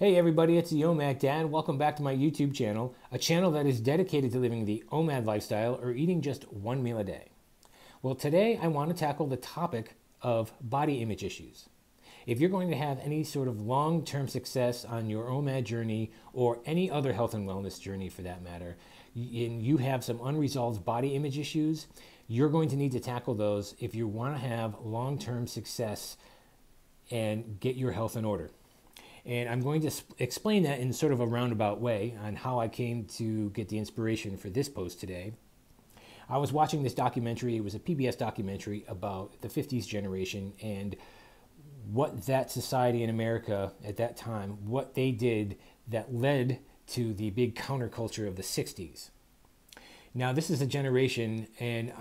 Hey everybody, it's the OMAD Dad. Welcome back to my YouTube channel, a channel that is dedicated to living the OMAD lifestyle or eating just one meal a day. Well, today I want to tackle the topic of body image issues. If you're going to have any sort of long-term success on your OMAD journey or any other health and wellness journey for that matter, and you have some unresolved body image issues, you're going to need to tackle those if you want to have long-term success and get your health in order. And I'm going to explain that in sort of a roundabout way on how I came to get the inspiration for this post today. I was watching this documentary. It was a PBS documentary about the 50s generation and what that society in America at that time, what they did that led to the big counterculture of the 60s. Now, this is a generation, and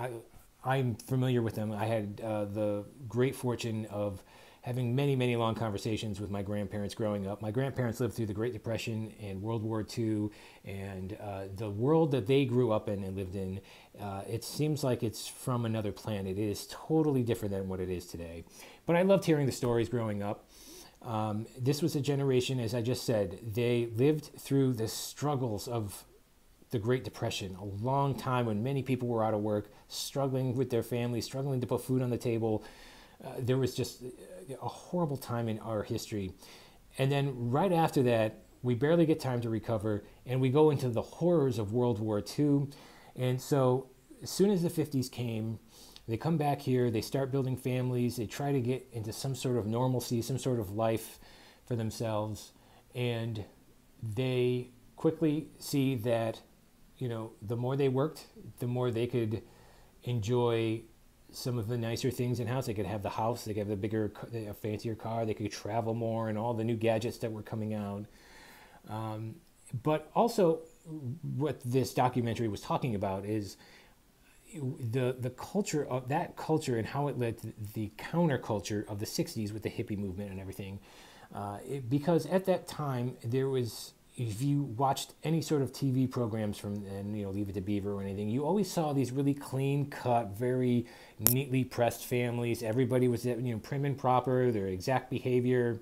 I'm familiar with them. I had the great fortune of having many, many long conversations with my grandparents growing up. My grandparents lived through the Great Depression and World War II, and the world that they grew up in and lived in, it seems like it's from another planet. It is totally different than what it is today. But I loved hearing the stories growing up. This was a generation, as I just said, they lived through the struggles of the Great Depression, a long time when many people were out of work, struggling with their families, struggling to put food on the table. There was just a horrible time in our history. And then right after that, we barely get time to recover, and we go into the horrors of World War II. And so as soon as the 50s came, they come back here, they start building families, they try to get into some sort of normalcy, some sort of life for themselves. And they quickly see that, you know, the more they worked, the more they could enjoy some of the nicer things in house. They could have the house, they could have the bigger, a fancier car, they could travel more, and all the new gadgets that were coming out. But also, what this documentary was talking about is the culture of that culture and how it led to the counterculture of the 60s with the hippie movement and everything. Because at that time, there was, if you watched any sort of TV programs from, and Leave It to Beaver or anything, you always saw these really clean-cut, very neatly pressed families. Everybody was, prim and proper, their exact behavior,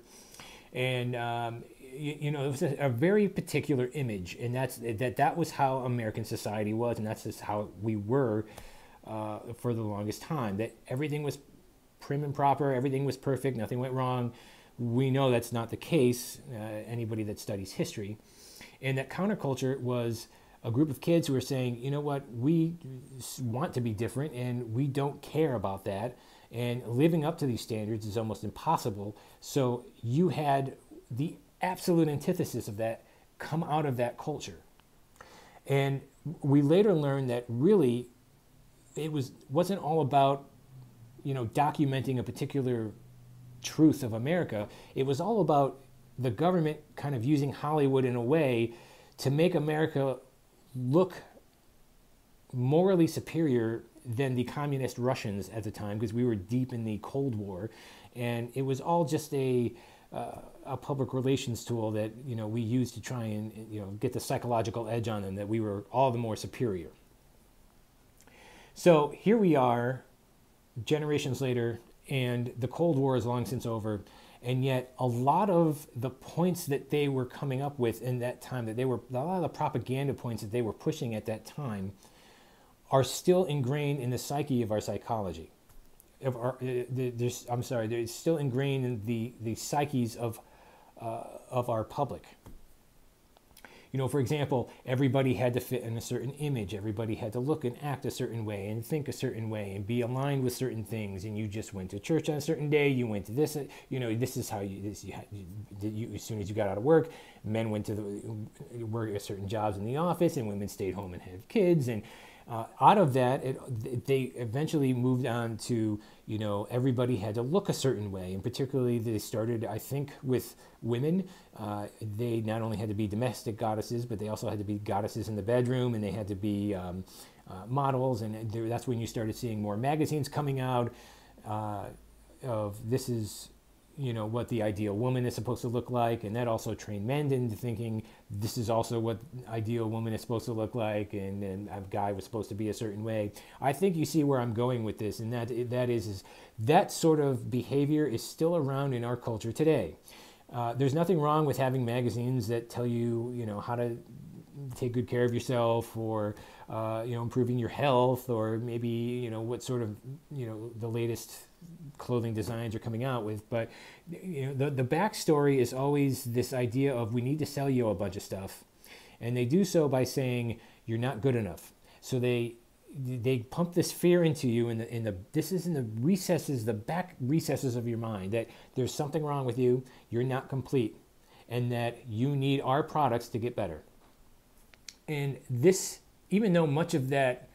and it was a very particular image, and that was how American society was, and that's just how we were for the longest time. That everything was prim and proper, everything was perfect, nothing went wrong. We know that's not the case, anybody that studies history. And that counterculture was a group of kids who were saying, you know what, we want to be different and we don't care about that. And living up to these standards is almost impossible. So you had the absolute antithesis of that come out of that culture. And we later learned that really it wasn't all about, documenting a particular truth of America. It was all about the government kind of using Hollywood in a way to make America look morally superior than the communist Russians at the time, because we were deep in the Cold War, and it was all just a public relations tool that we used to try and get the psychological edge on them, that we were all the more superior. So here we are, generations later, and the Cold War is long since over, and yet a lot of the points that they were coming up with in that time, a lot of the propaganda points that they were pushing at that time, are still ingrained in the psyche of our psychology. They're still ingrained in the psyches of our public. For example, everybody had to fit in a certain image. Everybody had to look and act a certain way and think a certain way and be aligned with certain things. And you just went to church on a certain day. You went to this. This is how you as soon as you got out of work, men went to work at certain jobs in the office, and women stayed home and had kids. And out of that, they eventually moved on to, everybody had to look a certain way. And particularly they started, I think, with women. They not only had to be domestic goddesses, but they also had to be goddesses in the bedroom, and they had to be models. And that's when you started seeing more magazines coming out of this is, what the ideal woman is supposed to look like. And that also trained men into thinking this is also what ideal woman is supposed to look like. And a guy was supposed to be a certain way. I think you see where I'm going with this. And that sort of behavior is still around in our culture today. There's nothing wrong with having magazines that tell you, how to take good care of yourself, or improving your health, or maybe what sort of the latest clothing designs are coming out with. But the backstory is always this idea of, we need to sell you a bunch of stuff, and they do so by saying you're not good enough. So they pump this fear into you this is in the recesses, the back recesses of your mind, that there's something wrong with you, you're not complete, and that you need our products to get better. And this, even though much of that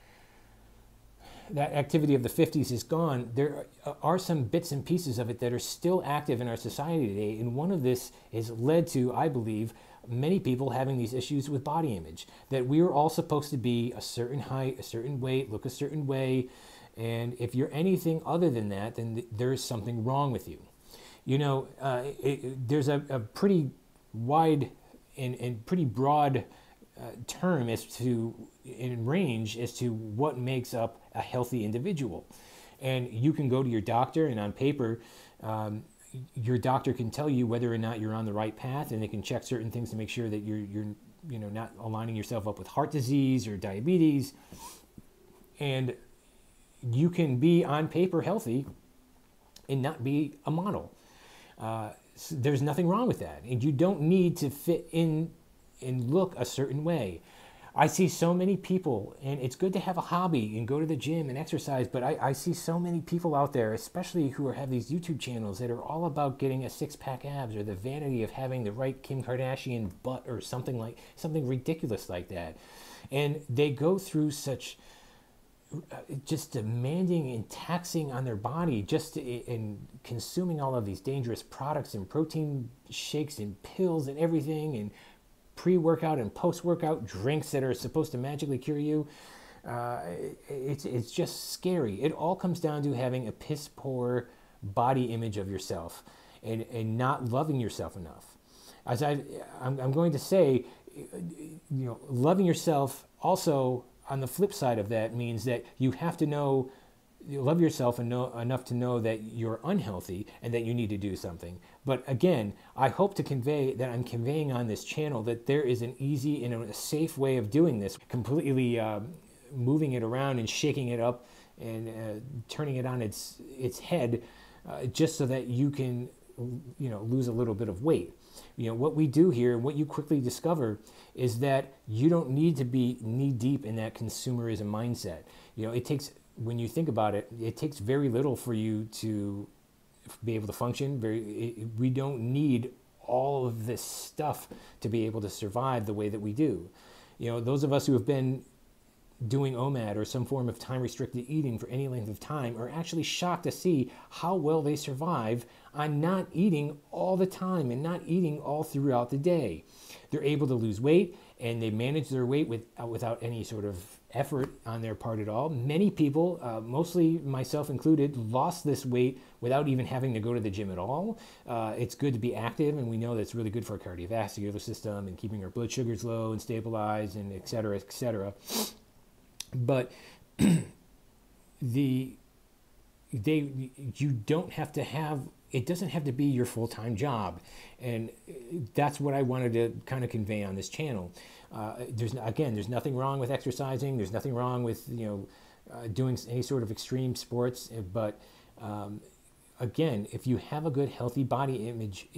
activity of the 50s is gone, there are some bits and pieces of it that are still active in our society today. And one of this has led to, I believe, many people having these issues with body image, that we are all supposed to be a certain height, a certain weight, look a certain way. And if you're anything other than that, then there's something wrong with you. There's a pretty wide and pretty broad term in range as to what makes up a healthy individual. And you can go to your doctor, and on paper, your doctor can tell you whether or not you're on the right path, and they can check certain things to make sure that you're not aligning yourself up with heart disease or diabetes. And you can be on paper healthy and not be a model. So there's nothing wrong with that, and you don't need to fit in and look a certain way. I see so many people, and it's good to have a hobby and go to the gym and exercise, but I see so many people out there, especially who have these YouTube channels that are all about getting a six-pack abs, or the vanity of having the right Kim Kardashian butt, or something ridiculous like that. And they go through such just demanding and taxing on their body, in consuming all of these dangerous products and protein shakes and pills and everything, and pre-workout and post-workout drinks that are supposed to magically cure you. It's just scary. It all comes down to having a piss poor body image of yourself, and not loving yourself enough. As I'm going to say, loving yourself also, on the flip side of that, means that you have to love yourself enough to know that you're unhealthy and that you need to do something. But again, I hope to convey that I'm conveying on this channel that there is an easy and a safe way of doing this, completely moving it around and shaking it up and turning it on its head, just so that you can lose a little bit of weight. What we do here, and what you quickly discover, is that you don't need to be knee deep in that consumerism mindset. It takes, when you think about it, it takes very little for you to be able to function. We don't need all of this stuff to be able to survive the way that we do. Those of us who have been doing OMAD or some form of time-restricted eating for any length of time are actually shocked to see how well they survive on not eating all the time and not eating all throughout the day. They're able to lose weight, and they manage their weight without any sort of effort on their part at all. Many people, mostly myself included, lost this weight without even having to go to the gym at all. It's good to be active, and we know that it's really good for our cardiovascular system and keeping our blood sugars low and stabilized, and et cetera, et cetera. But you don't have to have, it doesn't have to be your full-time job. And that's what I wanted to kind of convey on this channel. There's nothing wrong with exercising. There's nothing wrong with, doing any sort of extreme sports. But again, if you have a good, healthy body image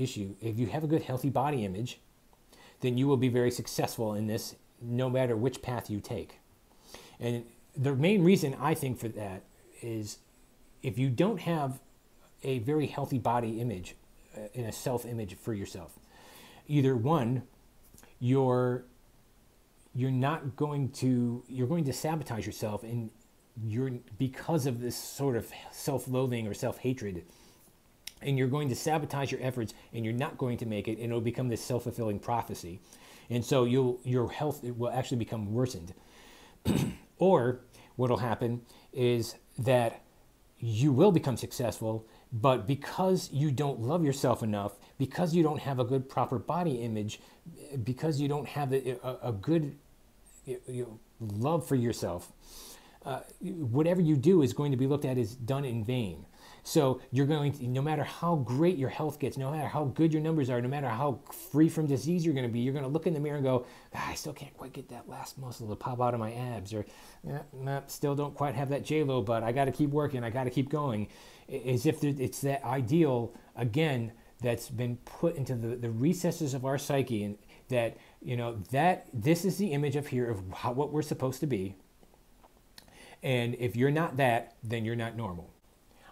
then you will be very successful in this, no matter which path you take. And the main reason I think for that is, if you don't have a very healthy body image, in a self-image for yourself, either one, you're going to sabotage yourself, and because of this sort of self-loathing or self-hatred, and you're going to sabotage your efforts, and you're not going to make it, and it'll become this self-fulfilling prophecy. And so your health will actually become worsened. Or what will happen is that you will become successful, but because you don't love yourself enough, because you don't have a good, proper body image, because you don't have a good love for yourself, whatever you do is going to be looked at as done in vain. So you're going to, no matter how great your health gets, no matter how good your numbers are, no matter how free from disease you're going to be, you're going to look in the mirror and go, I still can't quite get that last muscle to pop out of my abs, or still don't quite have that J-Lo, but I got to keep working, I got to keep going. As if it's that ideal, again, that's been put into the recesses of our psyche, and that, that this is the image of here of what we're supposed to be. And if you're not that, then you're not normal.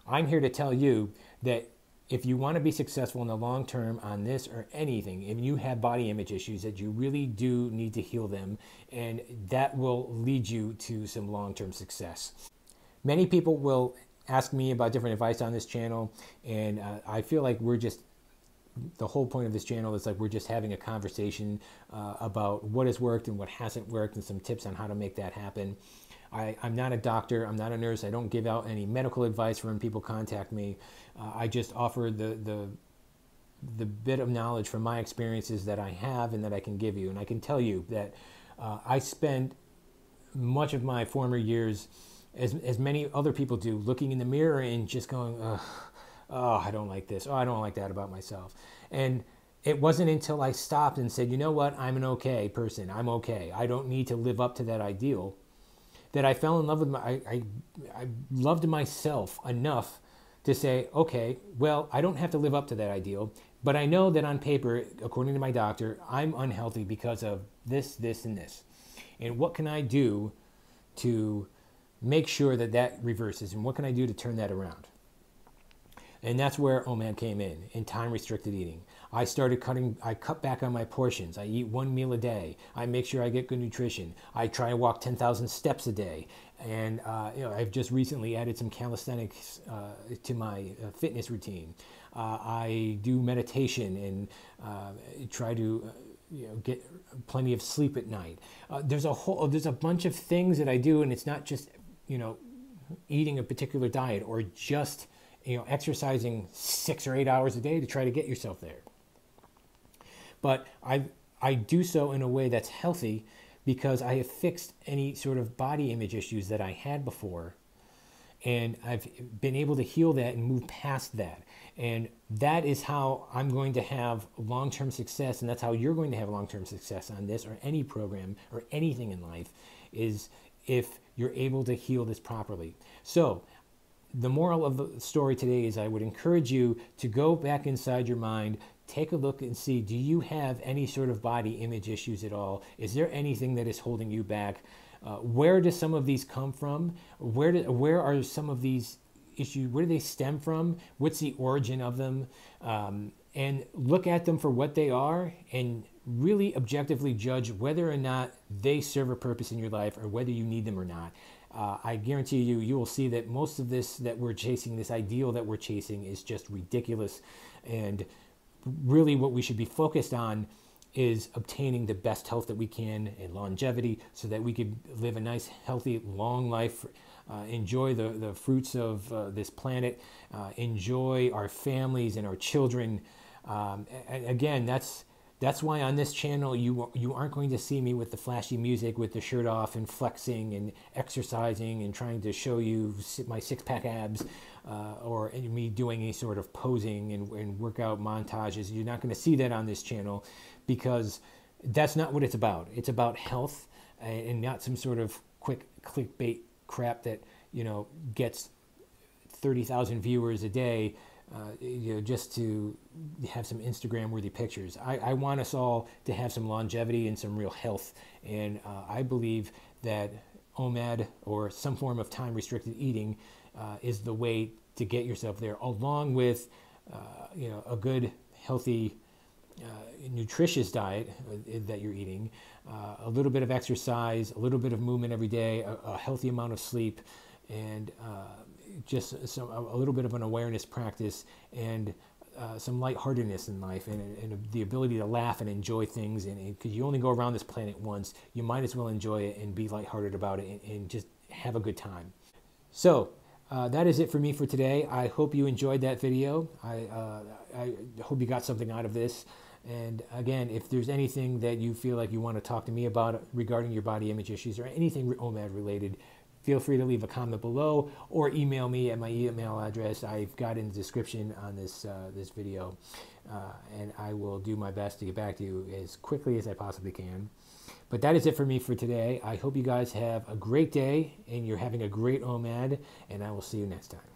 I'm here to tell you that if you want to be successful in the long term on this or anything, if you have body image issues, that you really do need to heal them, and that will lead you to some long-term success. Many people will ask me about different advice on this channel, and I feel like the whole point of this channel is like we're just having a conversation about what has worked and what hasn't worked, and some tips on how to make that happen. I'm not a doctor, I'm not a nurse, I don't give out any medical advice when people contact me. I just offer the bit of knowledge from my experiences that I have and that I can give you. And I can tell you that I spent much of my former years, as many other people do, looking in the mirror and just going, oh, I don't like this, oh, I don't like that about myself. And it wasn't until I stopped and said, you know what, I'm an okay person, I'm okay, I don't need to live up to that ideal, that I fell in love with I loved myself enough to say, okay, well, I don't have to live up to that ideal, but I know that on paper, according to my doctor, I'm unhealthy because of this, this, and this. And what can I do to make sure that that reverses? And what can I do to turn that around? And that's where OMAD came in time-restricted eating. I cut back on my portions. I eat 1 meal a day. I make sure I get good nutrition. I try to walk 10,000 steps a day. And I've just recently added some calisthenics to my fitness routine. I do meditation and try to get plenty of sleep at night. There's a bunch of things that I do, and it's not just eating a particular diet or just exercising 6 or 8 hours a day to try to get yourself there. But I do so in a way that's healthy, because I have fixed any sort of body image issues that I had before, and I've been able to heal that and move past that. And that is how I'm going to have long-term success, and that's how you're going to have long-term success on this or any program or anything in life, is if you're able to heal this properly. So the moral of the story today is I would encourage you to go back inside your mind, take a look and see, do you have any sort of body image issues at all? Is there anything that is holding you back? Where do some of these come from? Where are some of these issues? Where do they stem from? What's the origin of them? And look at them for what they are, and really objectively judge whether or not they serve a purpose in your life, or whether you need them or not. I guarantee you will see that most of this that we're chasing, this ideal that we're chasing, is just ridiculous. And really what we should be focused on is obtaining the best health that we can and longevity, so that we could live a nice, healthy, long life, enjoy the fruits of this planet, enjoy our families and our children. And again, that's why on this channel you aren't going to see me with the flashy music, with the shirt off and flexing and exercising and trying to show you my six-pack abs, or me doing any sort of posing and workout montages. You're not going to see that on this channel, because that's not what it's about. It's about health, and not some sort of quick clickbait crap that gets 30,000 viewers a day. Just to have some Instagram-worthy pictures. I want us all to have some longevity and some real health, and I believe that OMAD, or some form of time-restricted eating, is the way to get yourself there, along with a good, healthy, nutritious diet that you're eating, a little bit of exercise, a little bit of movement every day, a healthy amount of sleep, and just a little bit of an awareness practice, and some lightheartedness in life, and the ability to laugh and enjoy things. And because you only go around this planet once, you might as well enjoy it and be lighthearted about it, and just have a good time. So that is it for me for today. I hope you enjoyed that video. I hope you got something out of this. And again, if there's anything that you feel like you want to talk to me about regarding your body image issues, or anything OMAD related, feel free to leave a comment below or email me at my email address I've got in the description on this video, and I will do my best to get back to you as quickly as I possibly can. But that is it for me for today. I hope you guys have a great day and you're having a great OMAD, and I will see you next time.